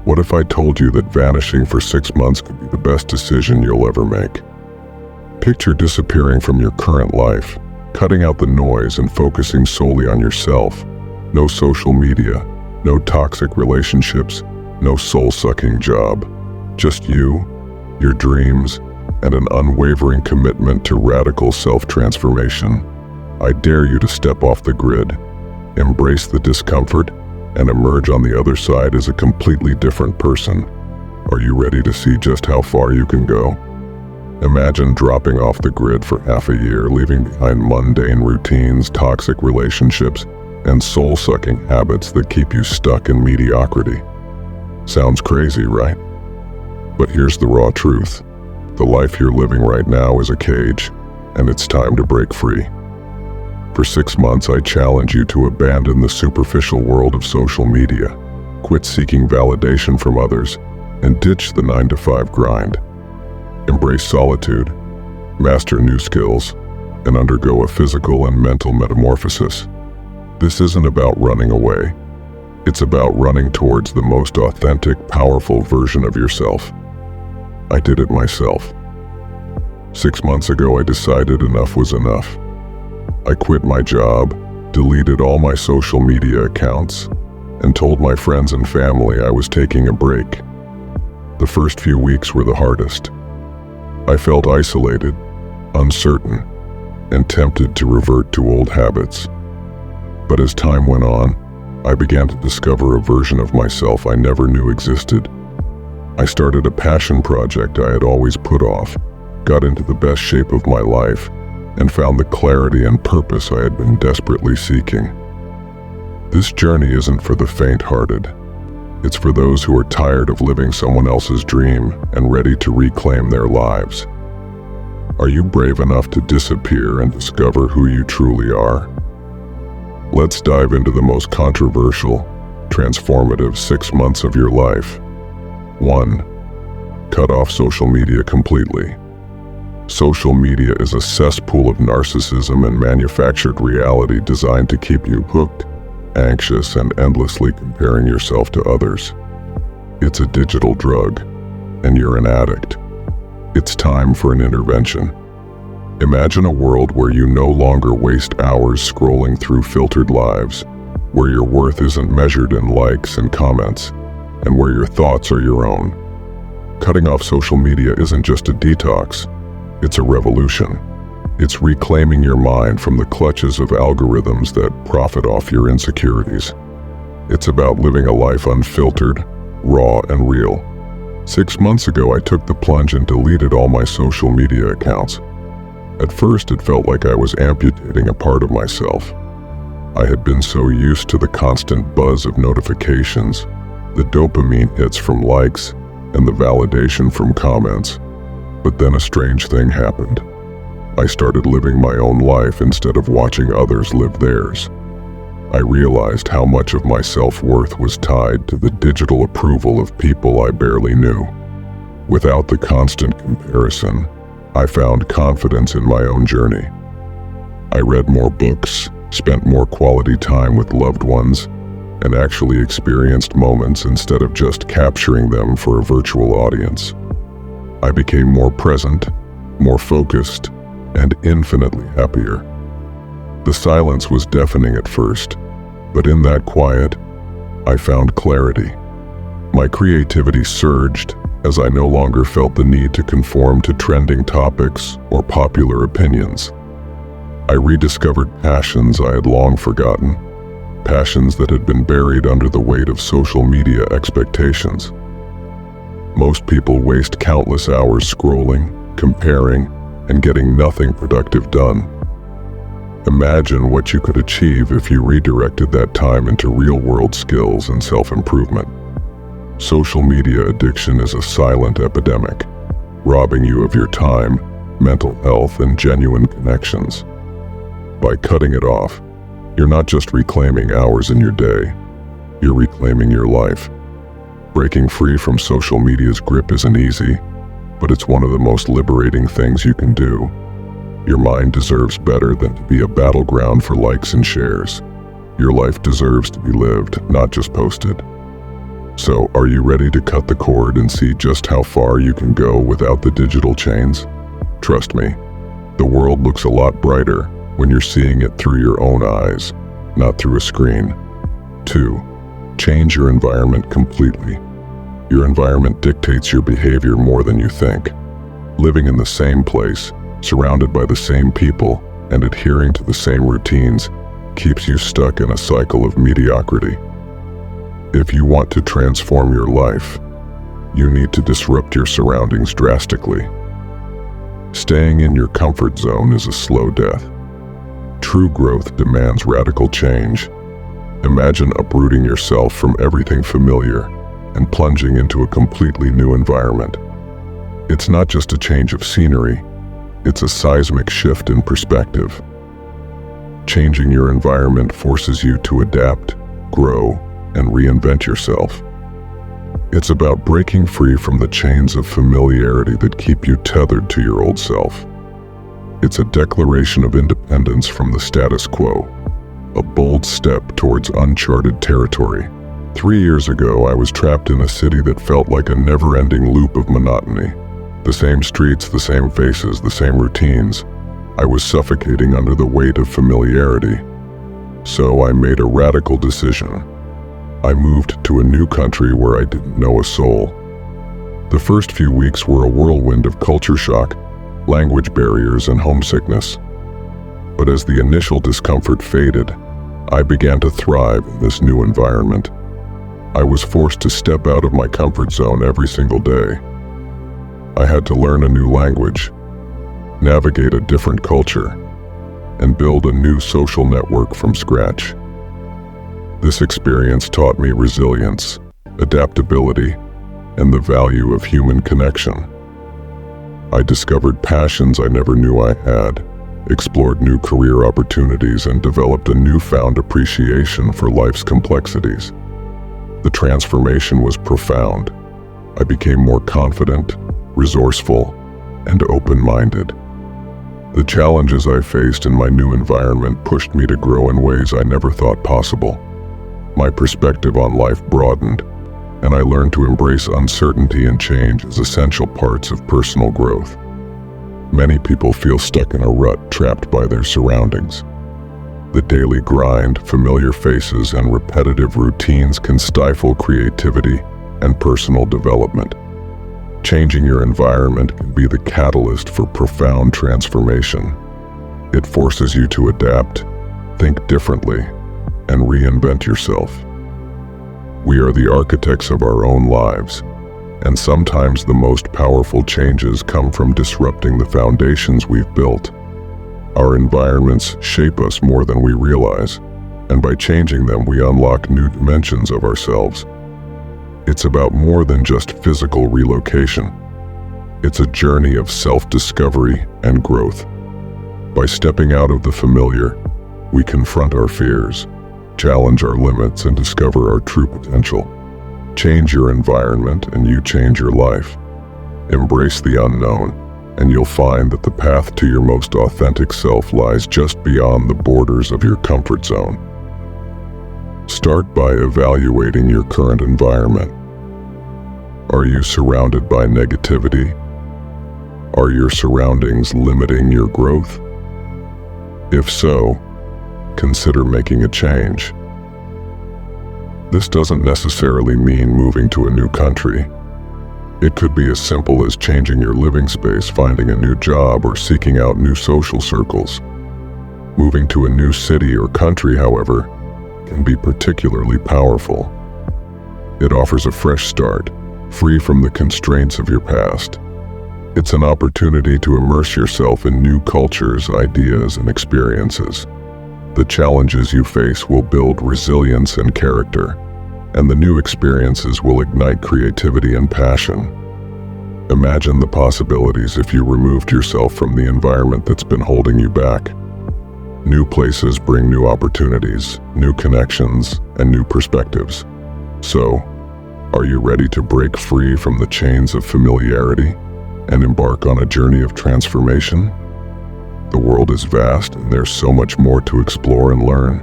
What if I told you that vanishing for 6 months could be the best decision you'll ever make? Picture disappearing from your current life, cutting out the noise and focusing solely on yourself. No social media, no toxic relationships, no soul-sucking job. Just you, your dreams, and an unwavering commitment to radical self-transformation. I dare you to step off the grid, embrace the discomfort, and emerge on the other side as a completely different person. Are you ready to see just how far you can go? Imagine dropping off the grid for half a year, leaving behind mundane routines, toxic relationships, and soul-sucking habits that keep you stuck in mediocrity. Sounds crazy, right? But here's the raw truth. The life you're living right now is a cage, and it's time to break free. For 6 months, I challenge you to abandon the superficial world of social media, quit seeking validation from others, and ditch the 9-to-5 grind. Embrace solitude, master new skills, and undergo a physical and mental metamorphosis. This isn't about running away. It's about running towards the most authentic, powerful version of yourself. I did it myself. 6 months ago, I decided enough was enough. I quit my job, deleted all my social media accounts, and told my friends and family I was taking a break. The first few weeks were the hardest. I felt isolated, uncertain, and tempted to revert to old habits. But as time went on, I began to discover a version of myself I never knew existed. I started a passion project I had always put off, got into the best shape of my life, and found the clarity and purpose I had been desperately seeking. This journey isn't for the faint-hearted. It's for those who are tired of living someone else's dream and ready to reclaim their lives. Are you brave enough to disappear and discover who you truly are? Let's dive into the most controversial, transformative 6 months of your life. 1. Cut off social media completely. Social media is a cesspool of narcissism and manufactured reality designed to keep you hooked, anxious, and endlessly comparing yourself to others. It's a digital drug, and you're an addict. It's time for an intervention. Imagine a world where you no longer waste hours scrolling through filtered lives, where your worth isn't measured in likes and comments, and where your thoughts are your own. Cutting off social media isn't just a detox, it's a revolution. It's reclaiming your mind from the clutches of algorithms that profit off your insecurities. It's about living a life unfiltered, raw, and real. 6 months ago, I took the plunge and deleted all my social media accounts. At first, it felt like I was amputating a part of myself. I had been so used to the constant buzz of notifications, the dopamine hits from likes, and the validation from comments. But then a strange thing happened. I started living my own life instead of watching others live theirs. I realized how much of my self-worth was tied to the digital approval of people I barely knew. Without the constant comparison, I found confidence in my own journey. I read more books, spent more quality time with loved ones, and actually experienced moments instead of just capturing them for a virtual audience. I became more present, more focused, and infinitely happier. The silence was deafening at first, but in that quiet, I found clarity. My creativity surged as I no longer felt the need to conform to trending topics or popular opinions. I rediscovered passions I had long forgotten, passions that had been buried under the weight of social media expectations. Most people waste countless hours scrolling, comparing, and getting nothing productive done. Imagine what you could achieve if you redirected that time into real-world skills and self-improvement. Social media addiction is a silent epidemic, robbing you of your time, mental health, and genuine connections. By cutting it off, you're not just reclaiming hours in your day, you're reclaiming your life. Breaking free from social media's grip isn't easy, but it's one of the most liberating things you can do. Your mind deserves better than to be a battleground for likes and shares. Your life deserves to be lived, not just posted. So, are you ready to cut the cord and see just how far you can go without the digital chains? Trust me, the world looks a lot brighter when you're seeing it through your own eyes, not through a screen. 2. Change your environment completely. Your environment dictates your behavior more than you think. Living in the same place, surrounded by the same people, and adhering to the same routines keeps you stuck in a cycle of mediocrity. If you want to transform your life, you need to disrupt your surroundings drastically. Staying in your comfort zone is a slow death. True growth demands radical change. Imagine uprooting yourself from everything familiar and plunging into a completely new environment. It's not just a change of scenery, it's a seismic shift in perspective. Changing your environment forces you to adapt, grow, and reinvent yourself. It's about breaking free from the chains of familiarity that keep you tethered to your old self. It's a declaration of independence from the status quo, a bold step towards uncharted territory. 3 years ago, I was trapped in a city that felt like a never-ending loop of monotony. The same streets, the same faces, the same routines. I was suffocating under the weight of familiarity. So I made a radical decision. I moved to a new country where I didn't know a soul. The first few weeks were a whirlwind of culture shock, language barriers, and homesickness. But as the initial discomfort faded, I began to thrive in this new environment. I was forced to step out of my comfort zone every single day. I had to learn a new language, navigate a different culture, and build a new social network from scratch. This experience taught me resilience, adaptability, and the value of human connection. I discovered passions I never knew I had, explored new career opportunities, and developed a newfound appreciation for life's complexities. The transformation was profound. I became more confident, resourceful, and open-minded. The challenges I faced in my new environment pushed me to grow in ways I never thought possible. My perspective on life broadened, and I learned to embrace uncertainty and change as essential parts of personal growth. Many people feel stuck in a rut, trapped by their surroundings. The daily grind, familiar faces, and repetitive routines can stifle creativity and personal development. Changing your environment can be the catalyst for profound transformation. It forces you to adapt, think differently, and reinvent yourself. We are the architects of our own lives, and sometimes the most powerful changes come from disrupting the foundations we've built. Our environments shape us more than we realize, and by changing them, we unlock new dimensions of ourselves. It's about more than just physical relocation. It's a journey of self-discovery and growth. By stepping out of the familiar, we confront our fears, challenge our limits, and discover our true potential. Change your environment and you change your life. Embrace the unknown, and you'll find that the path to your most authentic self lies just beyond the borders of your comfort zone. Start by evaluating your current environment. Are you surrounded by negativity? Are your surroundings limiting your growth? If so, consider making a change. This doesn't necessarily mean moving to a new country. It could be as simple as changing your living space, finding a new job, or seeking out new social circles. Moving to a new city or country, however, can be particularly powerful. It offers a fresh start, free from the constraints of your past. It's an opportunity to immerse yourself in new cultures, ideas, and experiences. The challenges you face will build resilience and character, and the new experiences will ignite creativity and passion. Imagine the possibilities if you removed yourself from the environment that's been holding you back. New places bring new opportunities, new connections, and new perspectives. So, are you ready to break free from the chains of familiarity and embark on a journey of transformation? The world is vast, and there's so much more to explore and learn.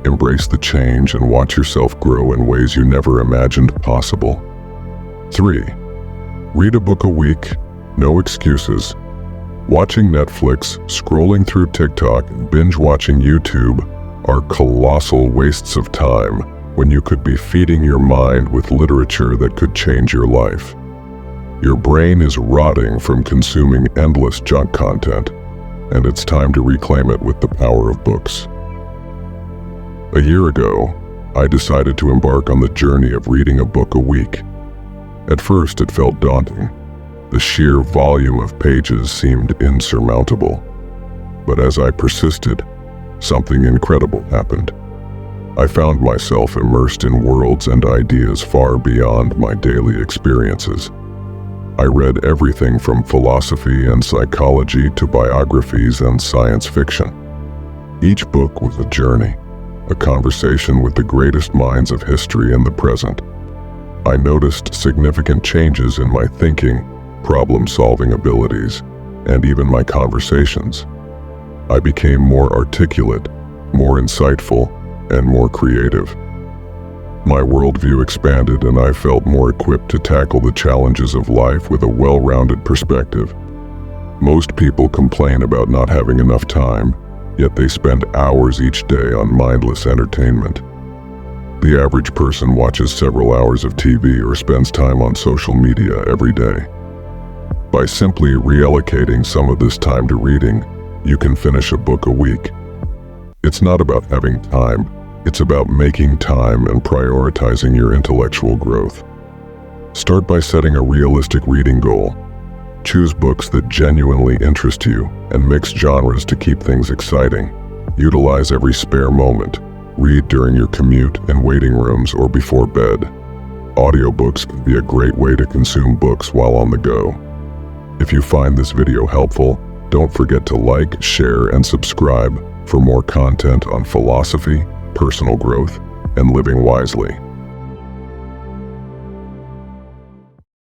Embrace the change and watch yourself grow in ways you never imagined possible. 3. Read a book a week. No excuses. Watching Netflix, scrolling through TikTok, and binge-watching YouTube are colossal wastes of time when you could be feeding your mind with literature that could change your life. Your brain is rotting from consuming endless junk content, and it's time to reclaim it with the power of books. A year ago, I decided to embark on the journey of reading a book a week. At first, it felt daunting. The sheer volume of pages seemed insurmountable. But as I persisted, something incredible happened. I found myself immersed in worlds and ideas far beyond my daily experiences. I read everything from philosophy and psychology to biographies and science fiction. Each book was a journey, a conversation with the greatest minds of history and the present. I noticed significant changes in my thinking, problem-solving abilities, and even my conversations. I became more articulate, more insightful, and more creative. My worldview expanded and I felt more equipped to tackle the challenges of life with a well-rounded perspective. Most people complain about not having enough time, yet they spend hours each day on mindless entertainment. The average person watches several hours of TV or spends time on social media every day. By simply reallocating some of this time to reading, you can finish a book a week. It's not about having time, it's about making time and prioritizing your intellectual growth. Start by setting a realistic reading goal. Choose books that genuinely interest you and mix genres to keep things exciting. Utilize every spare moment. Read during your commute, in waiting rooms, or before bed. Audiobooks can be a great way to consume books while on the go. If you find this video helpful, don't forget to like, share, and subscribe for more content on philosophy, personal growth, and living wisely.